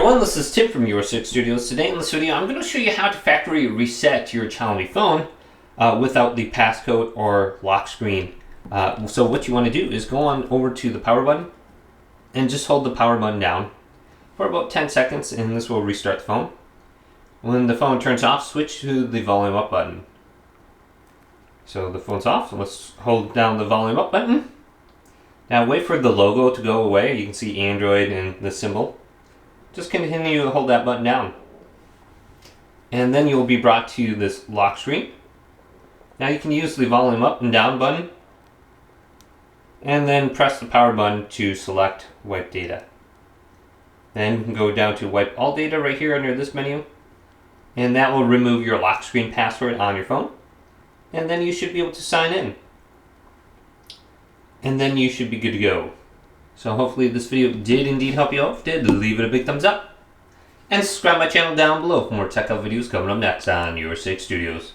everyone, this is Tim from Your6 Studios. Today in this video, I'm going to show you how to factory reset your Xiaomi phone without the passcode or lock screen. So what you want to do is go on over to the power button and just hold the power button down for about 10 seconds and this will restart the phone. When the phone turns off, switch to the volume up button. So the phone's off, so let's hold down the volume up button. Now wait for the logo to go away. You can see Android and the symbol. Just continue to hold that button down. And then you'll be brought to this lock screen. Now you can use the volume up and down button. And then press the power button to select wipe data. Then you can go down to wipe all data right here under this menu. And that will remove your lock screen password on your phone. And then you should be able to sign in. And then you should be good to go. So hopefully this video did indeed help you out. If it did, leave it a big thumbs up. And subscribe my channel down below for more tech videos coming up next on Your6 Studios.